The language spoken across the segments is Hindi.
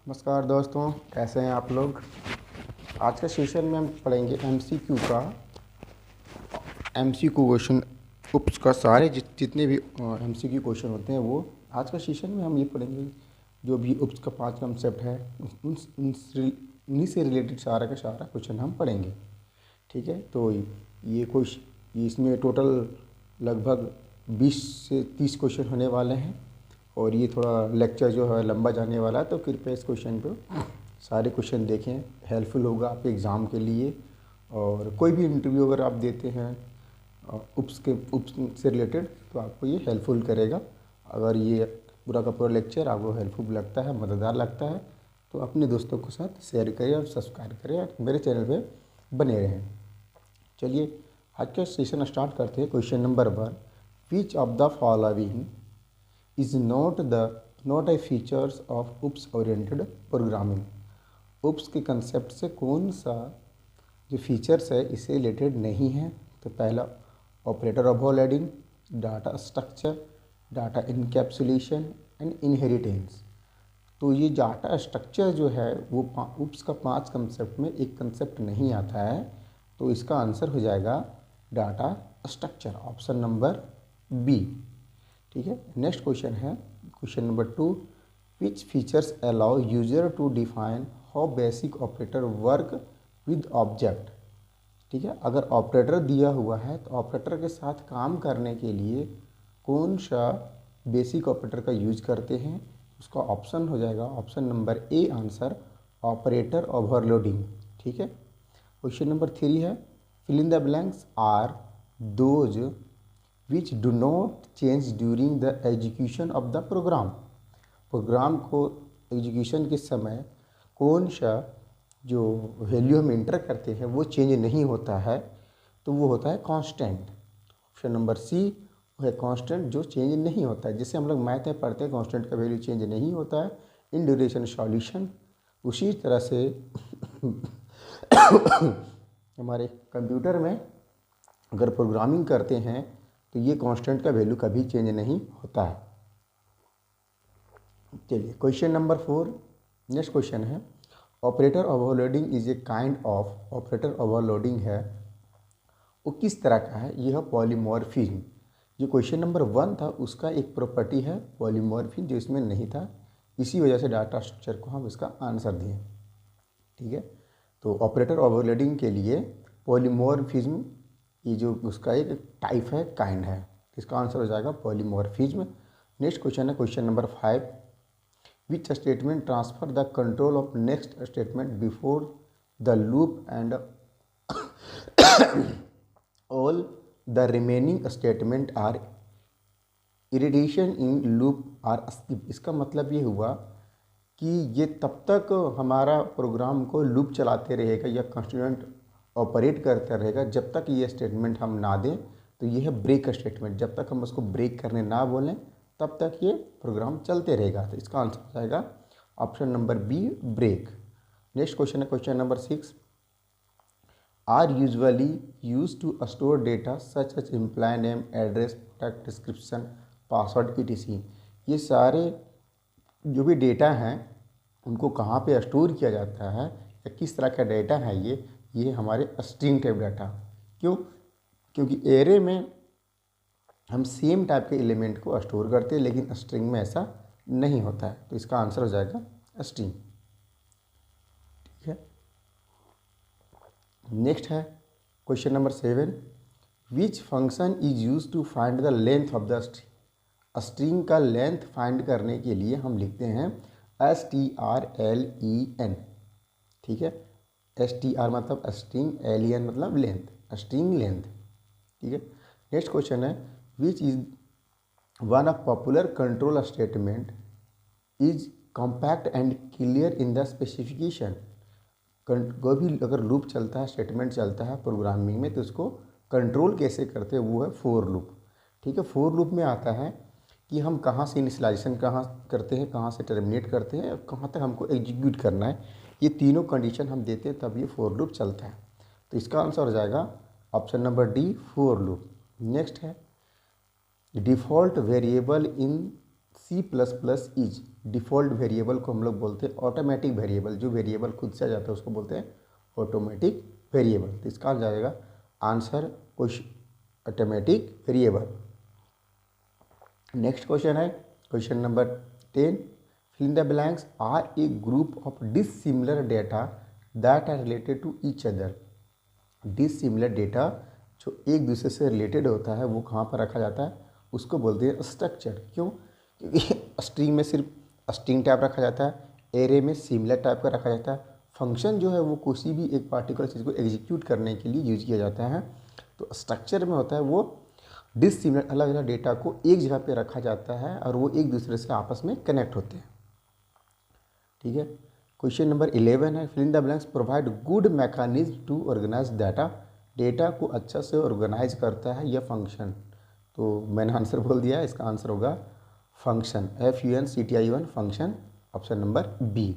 नमस्कार दोस्तों, कैसे हैं आप लोग। आज के सेशन में हम पढ़ेंगे एमसीक्यू क्वेश्चन उप्स का सारे जितने भी एमसीक्यू क्वेश्चन होते हैं वो आज का सेशन में हम ये पढ़ेंगे। जो भी उप्स का 5 कंसेप्ट है उन्हीं से रिलेटेड सारा का सारा क्वेश्चन हम पढ़ेंगे। ठीक है, तो ये क्वेश्चन इसमें टोटल लगभग 20 से 30 क्वेश्चन होने वाले हैं और ये थोड़ा लेक्चर जो है लंबा जाने वाला है, तो कृपया इस क्वेश्चन पे सारे क्वेश्चन देखें, हेल्पफुल होगा आपके एग्ज़ाम के लिए। और कोई भी इंटरव्यू अगर आप देते हैं उप्स से रिलेटेड तो आपको ये हेल्पफुल करेगा। अगर ये पूरा का पूरा लेक्चर आपको हेल्पफुल लगता है, मददगार लगता है, तो अपने दोस्तों के साथ शेयर करें और सब्सक्राइब करें और मेरे चैनल पे बने रहें। चलिए आज का सेशन स्टार्ट करते हैं। Question number 1, which of the following is not a features of OOPS oriented programming। OOPS के कंसेप्ट से कौन सा जो फीचर्स है इससे रिलेटेड नहीं है। तो पहला operator overloading, data structure, data encapsulation and inheritance. तो ये डाटा स्ट्रक्चर जो है वो OOPS का 5 कंसेप्ट में एक कंसेप्ट नहीं आता है, तो इसका आंसर हो जाएगा data structure, option number B. ठीक है, नेक्स्ट क्वेश्चन है question number 2, which features allow user to define how basic operator work with object. ठीक है, अगर ऑपरेटर दिया हुआ है तो ऑपरेटर के साथ काम करने के लिए कौन सा बेसिक ऑपरेटर का यूज करते हैं, उसका ऑप्शन हो जाएगा option number A answer, operator overloading. ठीक है, क्वेश्चन नंबर 3 है, fill in the blanks are those which do not change during the execution of the program। Program को एग्जीक्यूशन के समय कौन सा जो वैल्यू हम इंटर करते हैं वो चेंज नहीं होता है, तो वो होता है कांस्टेंट। ऑप्शन नंबर सी वो है कांस्टेंट जो चेंज नहीं होता है। जैसे हम लोग मैथ में पढ़ते हैं कांस्टेंट का वैल्यू चेंज नहीं होता है इन ड्यूरेशन सॉल्यूशन, उसी तरह से हमारे कंप्यूटर में अगर प्रोग्रामिंग करते हैं तो ये कांस्टेंट का वैल्यू कभी चेंज नहीं होता है। चलिए क्वेश्चन नंबर 4, नेक्स्ट क्वेश्चन है, operator overloading is a kind of operator overloading है वो किस तरह का है, यह पॉलीमॉर्फिज्म। जो क्वेश्चन नंबर 1 था उसका एक प्रॉपर्टी है पॉलीमॉर्फिज्म जो इसमें नहीं था, इसी वजह से डाटा स्ट्रक्चर को हम इसका आंसर दिए। ठीक है, तो ऑपरेटर ओवरलोडिंग के लिए पॉलीमॉर्फिज्म ये जो उसका एक टाइप है, काइंड है, इसका आंसर हो जाएगा पॉलीमॉर्फिज्म। नेक्स्ट क्वेश्चन है question number 5, which statement transfer the control of next statement before the loop and all the remaining statement are iteration in loop are skip. इसका मतलब ये हुआ कि ये तब तक हमारा प्रोग्राम को लूप चलाते रहेगा या कंस्टिट्यूएंट ऑपरेट करता रहेगा जब तक ये स्टेटमेंट हम ना दें। तो ये है ब्रेक स्टेटमेंट, जब तक हम उसको ब्रेक करने ना बोलें तब तक ये प्रोग्राम चलते रहेगा। तो इसका आंसर हो जाएगा option number B, break. Next question है question number 6, are usually use to store data such as employ name, address, product description, password etc। ये सारे जो भी डेटा हैं उनको कहाँ पे स्टोर किया जाता है या किस तरह का डेटा है ये हमारे स्ट्रिंग टाइप डाटा। क्यों? क्योंकि एरे में हम सेम टाइप के एलिमेंट को स्टोर करते हैं लेकिन स्ट्रिंग में ऐसा नहीं होता है, तो इसका आंसर हो जाएगा स्ट्रिंग। ठीक है, नेक्स्ट है question number 7, which function is use to find the length of the string. String का लेंथ फाइंड करने के लिए हम लिखते हैं strlen। ठीक है, str मतलब स्ट्रिंग, len मतलब लेंथ, स्ट्रिंग लेंथ। ठीक है, नेक्स्ट क्वेश्चन है, which is one of popular control statement is compact and clear in the specification. कोई भी अगर लूप चलता है, स्टेटमेंट चलता है प्रोग्रामिंग में, तो उसको कंट्रोल कैसे करते हैं, वो है फॉर लूप। ठीक है, फॉर लूप में आता है कि हम कहाँ से इनिशियलाइजेशन कहाँ करते हैं, कहाँ से टर्मिनेट करते हैं और कहाँ तक हमको एग्जीक्यूट करना है, ये तीनों कंडीशन हम देते हैं तब ये फॉर लूप चलता है। तो इसका आंसर हो जाएगा option number D, for loop. Next है default variable in C++ is. Default variable को हम लोग बोलते हैं ऑटोमेटिक वेरिएबल। जो वेरिएबल खुद से आ जाता है उसको बोलते हैं ऑटोमेटिक वेरिएबल। तो इसका आ जाएगा answer question automatic variable. Next question है question number 10, fill in the blanks are a group of dissimilar data that are related to each other। Dissimilar data जो एक दूसरे से रिलेटेड होता है वो कहाँ पर रखा जाता है, उसको बोलते हैं स्ट्रक्चर। क्यों? क्योंकि स्ट्रिंग में सिर्फ स्ट्रिंग टाइप रखा जाता है, एरे में सिमिलर टाइप का रखा जाता है। फंक्शन जो है वो किसी भी एक पार्टिकुलर चीज़ को एग्जीक्यूट करने के लिए यूज किया जाता है। तो स्ट्रक्चर में होता है वो डिसिमिलर अलग अलग डेटा को एक जगह पे रखा जाता है और वो एक दूसरे से आपस में कनेक्ट होते हैं। ठीक है। क्वेश्चन नंबर 11 है, fill in the blanks provide good mechanism to organise data. Data को अच्छा से ऑर्गेनाइज करता है यह फंक्शन। तो मैंने आंसर बोल दिया, इसका आंसर होगा फंक्शन, FUNCTION function, option number B.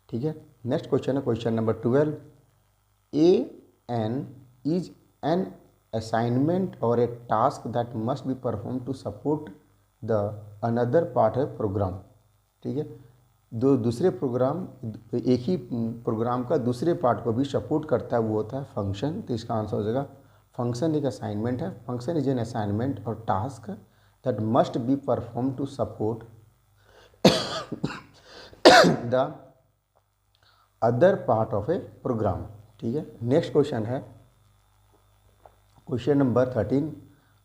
ठीक है। नेक्स्ट क्वेश्चन है question number 12, AN is an assignment और a task that must be perform to support the another part है प्रोग्राम। ठीक है। दूसरे प्रोग्राम, एक ही प्रोग्राम का दूसरे पार्ट को भी सपोर्ट करता है, वो होता है फंक्शन। तो इसका आंसर हो जाएगा फंक्शन एक असाइनमेंट है। फंक्शन इज एन असाइनमेंट और task that must be perform to support the other part of a program. ठीक है। नेक्स्ट क्वेश्चन है question number 13,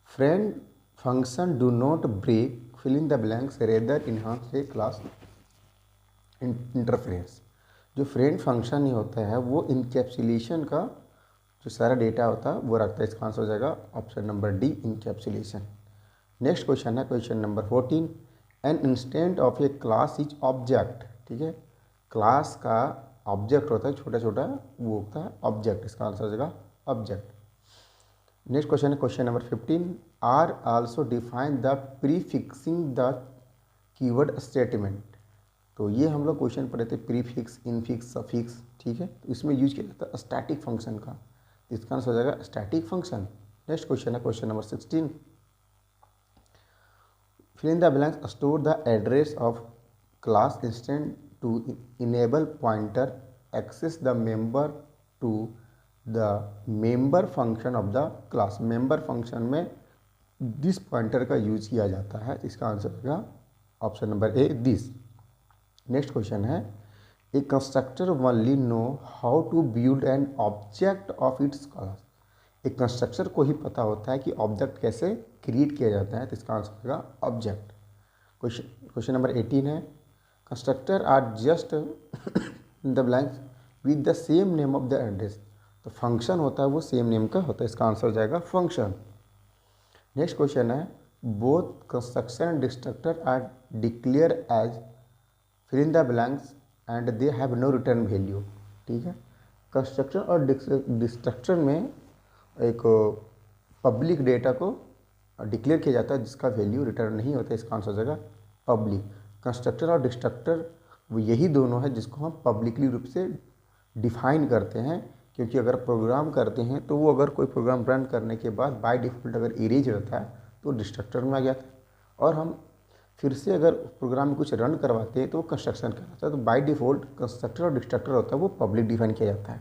friend function do not break fill in the blanks rather enhance a class interference. जो फ्रेंड फंक्शन ही होता है वो इनकैप्सुलेशन का जो सारा डेटा होता है वो रखता है। इसका आंसर हो जाएगा option number D, encapsulation. Next question है question number 14, an instant of a class is object. ठीक है। क्लास का ऑब्जेक्ट होता है छोटा छोटा, वो होता है ऑब्जेक्ट। इसका आंसर हो जाएगा ऑब्जेक्ट। नेक्स्ट क्वेश्चन है question number 15, are also define the prefixing the keyword statement. तो ये हम लोग क्वेश्चन पढ़े थे, प्रीफिक्स, इनफिक्स, सफिक्स। ठीक है। तो इसमें यूज किया जाता है स्टैटिक फंक्शन का। इसका आंसर हो जाएगा स्टैटिक फंक्शन। नेक्स्ट क्वेश्चन है question number 16, fill in the blanks store the address of class instant to enable pointer access the member to the member function of the class. Member function में दिस पॉइंटर का यूज किया जाता है। इसका आंसर होगा option number A, this. Next question है, a constructor only know how to build an object of its class. एक कंस्ट्रक्टर को ही पता होता है कि ऑब्जेक्ट कैसे क्रिएट किया जाता है। तो इसका आंसर होगा ऑब्जेक्ट। क्वेश्चन नंबर 18 है, constructor are just in the blanks with the same name of the address. तो फंक्शन होता है वो सेम नेम का होता है। इसका आंसर हो जाएगा फंक्शन। नेक्स्ट क्वेश्चन है, both constructor and destructor are declare as fill in the blanks and they have no return value. ठीक है। कंस्ट्रक्टर और डिस्ट्रक्टर में एक पब्लिक डेटा को डिक्लेयर किया जाता है जिसका वैल्यू रिटर्न नहीं होता। इसका आंसर हो जाएगा पब्लिक। कंस्ट्रक्टर और डिस्ट्रक्टर वो यही दोनों है जिसको हम पब्लिकली रूप से डिफाइन करते हैं। क्योंकि अगर प्रोग्राम करते हैं तो वो अगर कोई प्रोग्राम रन करने के बाद बाय डिफ़ॉल्ट अगर इरेज रहता है तो डिस्ट्रक्टर में आ गया था, और हम फिर से अगर प्रोग्राम में कुछ रन करवाते हैं तो वो कंस्ट्रक्शन कहलाता है। तो बाय डिफ़ॉल्ट कंस्ट्रक्टर और डिस्ट्रक्टर होता है वो पब्लिक डिफाइन किया जाता है।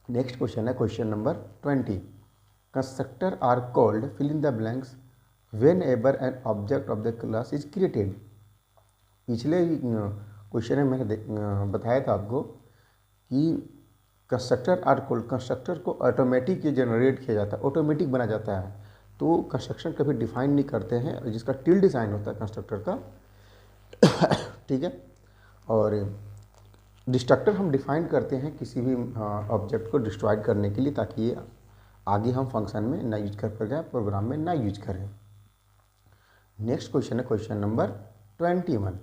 नेक्स्ट क्वेश्चन है question number 20, constructor are called fill in the blanks whenever an object of the class is created. पिछले क्वेश्चन में मैंने बताया था आपको कि कंस्ट्रक्टर आर कॉल्ड, कंस्ट्रक्टर को ऑटोमेटिक जनरेट किया जाता है, ऑटोमेटिक बना जाता है। तो कंस्ट्रक्शन कभी डिफाइन नहीं करते हैं, जिसका टिल्ड साइन होता है कंस्ट्रक्टर का। ठीक है। और डिस्ट्रक्टर हम डिफाइन करते हैं किसी भी ऑब्जेक्ट को डिस्ट्रॉय करने के लिए, ताकि ये आगे हम फंक्शन में ना यूज कर पाए, प्रोग्राम में ना यूज करें। नेक्स्ट क्वेश्चन है question number 21,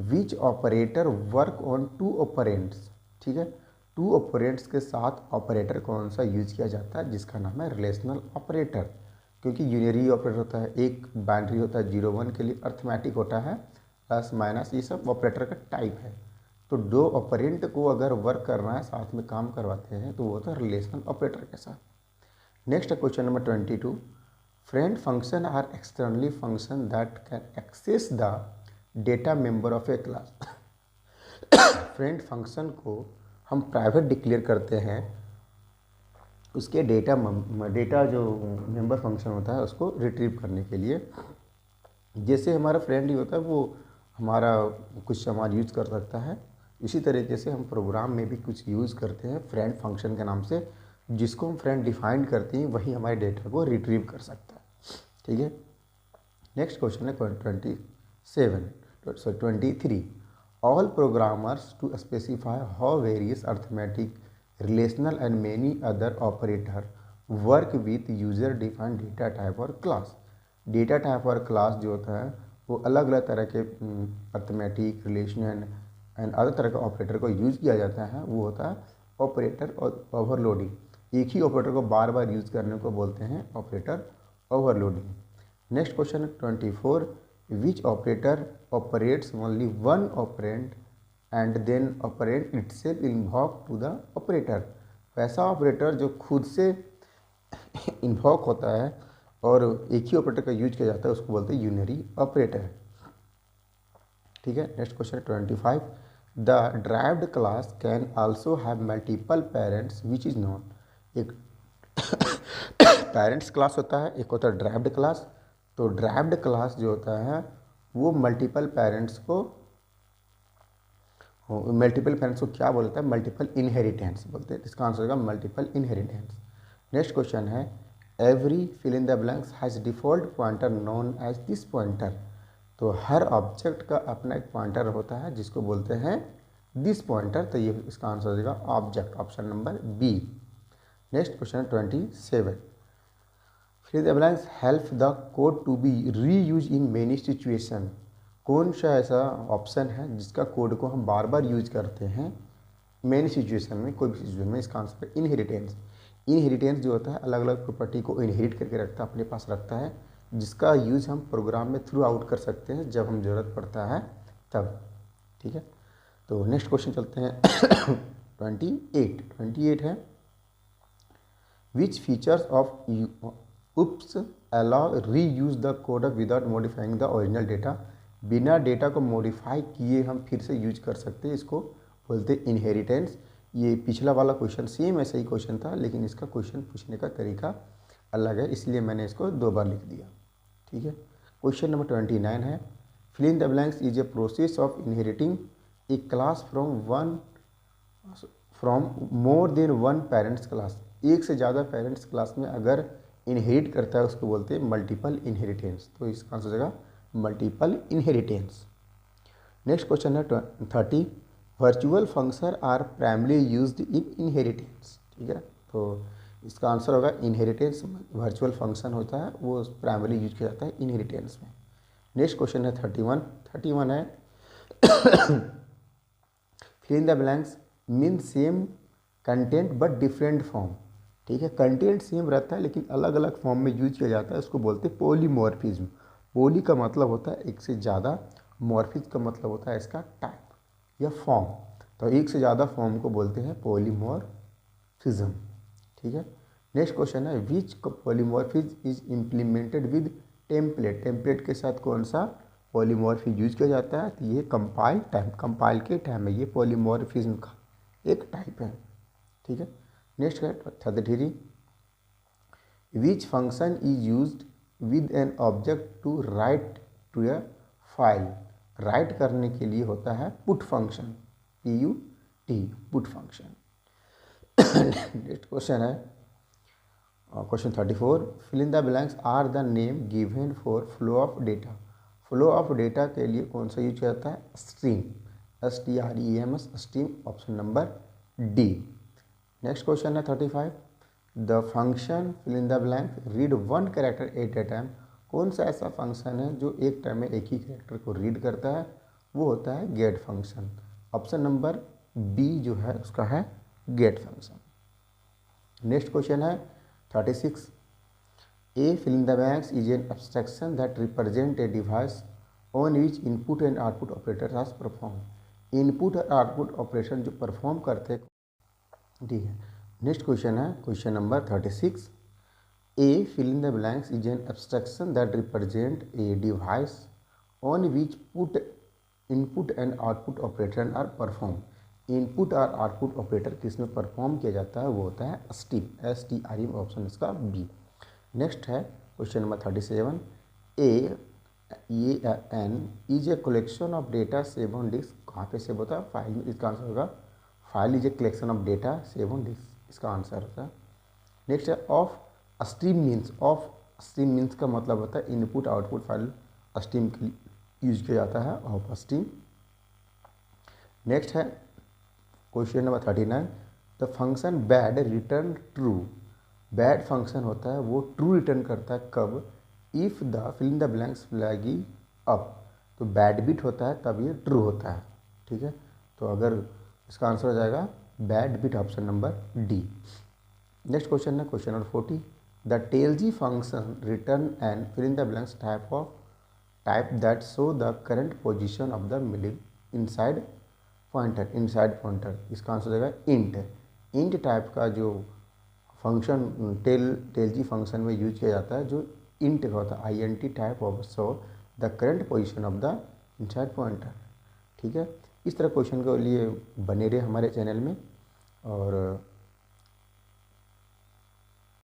which operator work on two operands. ठीक है। टू ऑपरेंड्स के साथ ऑपरेटर कौन सा यूज किया जाता है, जिसका नाम है रिलेशनल ऑपरेटर। क्योंकि यूनियरी ऑपरेटर होता है, एक बाइनरी होता है 0-1 के लिए, अर्थमेटिक होता है, प्लस माइनस, ये सब ऑपरेटर का टाइप है। तो दो ऑपरेंट को अगर वर्क करना है, साथ में काम करवाते हैं, तो वो होता है रिलेशनल ऑपरेटर के साथ। नेक्स्ट है question number 22, friend function are externally function that can access the data member of a class. Friend function को हम प्राइवेट डिक्लेयर करते हैं उसके डेटा जो मेंबर फंक्शन होता है उसको रिट्रीव करने के लिए। जैसे हमारा फ्रेंड ही होता है वो हमारा कुछ सामान यूज़ कर सकता है, इसी तरीके से हम प्रोग्राम में भी कुछ यूज़ करते हैं फ्रेंड फंक्शन के नाम से, जिसको हम फ्रेंड डिफाइन करते हैं वही हमारे डेटा को रिट्रीव कर सकता है। ठीक है, नेक्स्ट क्वेश्चन है 23 all programmers to specify how various arithmetic relational and many other operator work with user defined data type और क्लास। डेटा टाइप और क्लास जो होता है वो अलग अलग तरह के अर्थमेटिक रिलेशनल एंड अदर तरह के ऑपरेटर को यूज़ किया जाता है, वो होता है ऑपरेटर और ओवरलोडिंग। एक ही ऑपरेटर को बार बार यूज़ करने को बोलते हैं ऑपरेटर ओवरलोडिंग। नेक्स्ट क्वेश्चन है 24 which operator operates only one operand and then operand itself invoke to the operator. वैसा ऑपरेटर जो खुद से इन्वॉक होता है और एक ही ऑपरेटर का यूज किया जाता है उसको बोलते हैं यूनरी ऑपरेटर। ठीक है, next question 25 the derived class can also have multiple parents which is known. एक पेरेंट्स क्लास होता है, एक होता है ड्राइव्ड क्लास। तो ड्राइव्ड क्लास जो होता है वो मल्टीपल पेरेंट्स को क्या बोलता है, मल्टीपल इनहेरिटेंस बोलते हैं। इसका आंसर होगा मल्टीपल इनहेरिटेंस। नेक्स्ट क्वेश्चन है every fill in the blanks has default pointer known as this pointer. तो हर ऑब्जेक्ट का अपना एक पॉइंटर होता है जिसको बोलते हैं दिस पॉइंटर। तो ये इसका आंसर हो जाएगा object, option number B. Next question 27 fill the blanks help the code to be reuse in many situation. कौन सा ऐसा ऑप्शन है जिसका कोड को हम बार बार यूज करते हैं मेनी सिचुएशन में, कोई भी सिचुएशन में। इसका आंसर है इनहेरिटेंस। इनहेरिटेंस जो होता है अलग अलग प्रॉपर्टी को इनहेरिट करके रखता है, अपने पास रखता है, जिसका यूज़ हम प्रोग्राम में थ्रू आउट कर सकते हैं जब हम ज़रूरत पड़ता है तब। ठीक है, तो नेक्स्ट क्वेश्चन चलते हैं 28 है विच फीचर्स ऑफ उप्स अलाउ री use the code without modifying the original data. बिना डेटा को मॉडिफाई किए हम फिर से यूज कर सकते हैं, इसको बोलते हैं इनहेरिटेंस। ये पिछला वाला क्वेश्चन सेम ऐसा ही क्वेश्चन था लेकिन इसका क्वेश्चन पूछने का तरीका अलग है, इसलिए मैंने इसको 2 बार लिख दिया। ठीक है, क्वेश्चन नंबर 29 है fill in the blanks is a process of inheriting a class from more than one parents class. एक से ज़्यादा पेरेंट्स क्लास में अगर इनहेरिट करता है उसको बोलते हैं मल्टीपल इनहेरिटेंस। तो इसका आंसर हो जाएगा मल्टीपल इनहेरिटेंस। नेक्स्ट क्वेश्चन है 30 virtual function are primarily used in inheritance. ठीक है, तो इसका आंसर होगा इनहेरिटेंस। वर्चुअल फंक्शन होता है वो प्राइमली यूज किया जाता है इनहेरिटेंस में। नेक्स्ट क्वेश्चन है 31 है fill in the blanks mean same content but different form. ठीक है, कंटेंट सेम रहता है लेकिन अलग अलग फॉर्म में यूज किया जाता है, उसको बोलते हैं पॉलीमॉर्फिज्म। पॉली का मतलब होता है एक से ज़्यादा, मॉर्फिज का मतलब होता है इसका टाइप या फॉर्म। तो एक से ज़्यादा फॉर्म को बोलते हैं पॉलीमॉर्फिज्म। ठीक है, नेक्स्ट क्वेश्चन है which polymorphism is implemented with template. Template के साथ कौन सा पॉलीमॉर्फिज यूज किया जाता है, तो ये कंपाइल के टाइम में ये पॉलीमॉर्फिज्म का एक टाइप है। ठीक है, नेक्स्ट है 33 which function is used with an object to write to a file. Write करने के लिए होता है put function, PUT put function. Next question है question 34 fill in the blanks are the name given for flow of data. Flow of data के लिए कौन सा यूज किया जाता है, stream, STREAMS stream, option number D. Next question है 35 the function fill in the blank read one character eight A time. कौन सा ऐसा फंक्शन है जो एक टाइम में एक ही कैरेक्टर को रीड करता है, वो होता है get function. Option number B जो है उसका है गेट फंक्शन। नेक्स्ट क्वेश्चन है 36 a fill in the blanks is an abstraction that represent a device on which input and output operator are perform. Input और आउटपुट ऑपरेशन जो परफॉर्म करते हैं, ठीक है। नेक्स्ट क्वेश्चन है question number 36 a fill in the blanks is an abstraction that represent a device on which put input and output operator are perform. Input और आउटपुट ऑपरेटर किसमें परफॉर्म किया जाता है वो होता है स्टीम, STREAM, ऑप्शन इसका बी। नेक्स्ट है question number 37। N is a collection of data save on disk. कहाँ पे सेव होता है? फाइल में। इसका आंसर होगा file is a collection of data save on disk, इसका आंसर होता है। नेक्स्ट है of stream means. Of stream means का मतलब होता है इनपुट आउटपुट फाइल स्ट्रीम के लिए यूज किया जाता है, ऑफ स्ट्रीम। नेक्स्ट है question number 39। The function bad return true. Bad function होता है वो ट्रू रिटर्न करता है कब? If the fill in the blanks flaggy up. तो बैड बिट होता है तब ये ट्रू होता है, ठीक है। तो अगर इसका आंसर हो जाएगा bad bit, option number D. Next question है question number 40। The tellg function return and fill in the blanks type that show the current position of the middle inside pointer, inside pointer. इसका आंसर हो जाएगा इंट। इंट टाइप का जो फंक्शन टेलजी फंक्शन में यूज किया जाता है, जो इंट का होता है, INT type of show the current position of the inside pointer, ठीक है। इस तरह क्वेश्चन के लिए बने रहे हमारे चैनल में, और